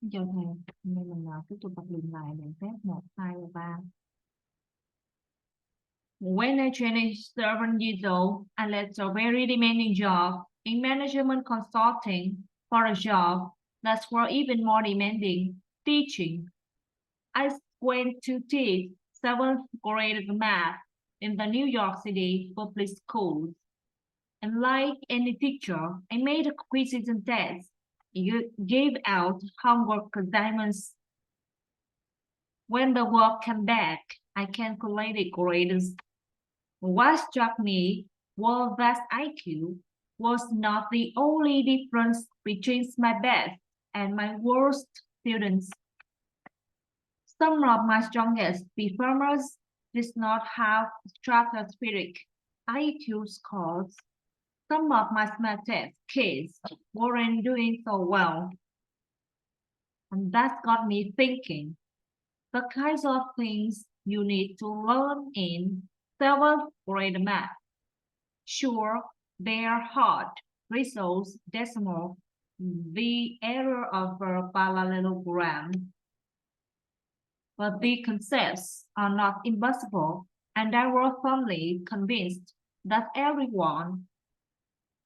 Chào thầy, hôm nay mình tiếp tục tập luyện lại đàn phép 1, 2 và 3. When I 27 years old, I left a very demanding job in management consulting for a job that was even more demanding, teaching. I went to teach 7th grade math in the New York City public schools. And like any teacher, I made quizzes and tests. You gave out homework assignments. When the work came back, I calculated grades. What struck me was that IQ was not the only difference between my best and my worst students. Some of my strongest performers did not have stratospheric IQ scores. Some of my smartest kids weren't doing so well. And that got me thinking. The kinds of things you need to learn in 7th grade math. Sure, they are hard, results, decimal, the error of a parallelogram, but the concepts are not impossible, and I was firmly convinced that every one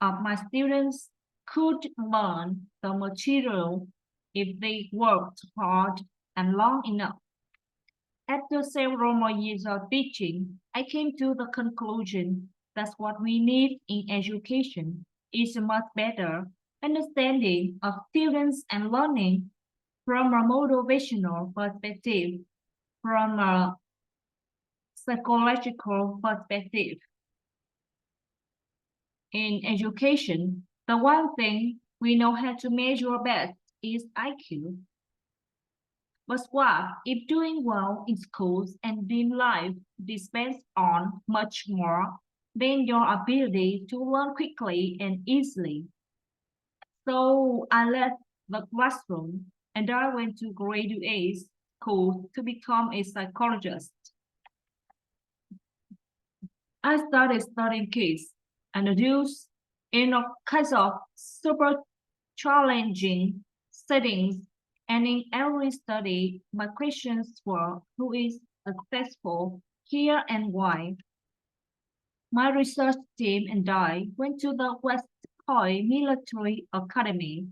of my students could learn the material if they worked hard and long enough. After several more years of teaching, I came to the conclusion that what we need in education is a much better understanding of students and learning from a motivational perspective, from a psychological perspective. In education, the one thing we know how to measure best is IQ. But what if doing well in schools and in life depends on much more than your ability to learn quickly and easily? So I left the classroom and I went to graduate school to become a psychologist. I started studying kids and adults in a kinds of super challenging settings, and in every study, my questions were who is successful here and why. My research team and I went to the West Point Military Academy.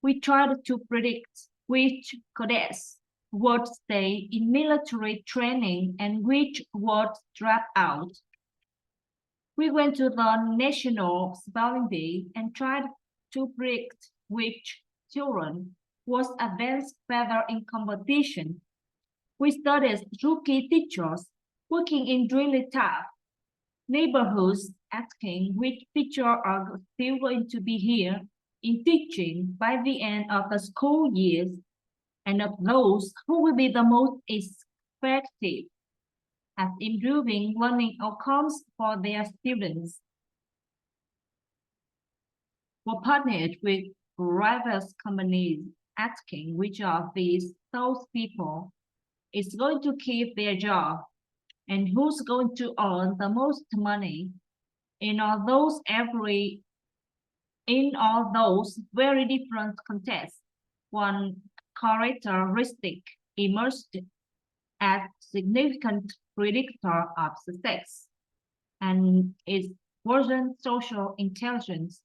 We tried to predict which cadets would stay in military training and which would drop out. We went to the National Spelling Bee and tried to predict which children was advanced further in competition. We studied rookie teachers working in really tough neighborhoods, asking which teachers are still going to be here in teaching by the end of the school years, and of those who will be the most effective at improving learning outcomes for their students. We partnered with various companies asking which of these those people is going to keep their job and who's going to earn the most money in all those very different contests. One characteristic emerged as significant predictor of success, and it wasn't social intelligence,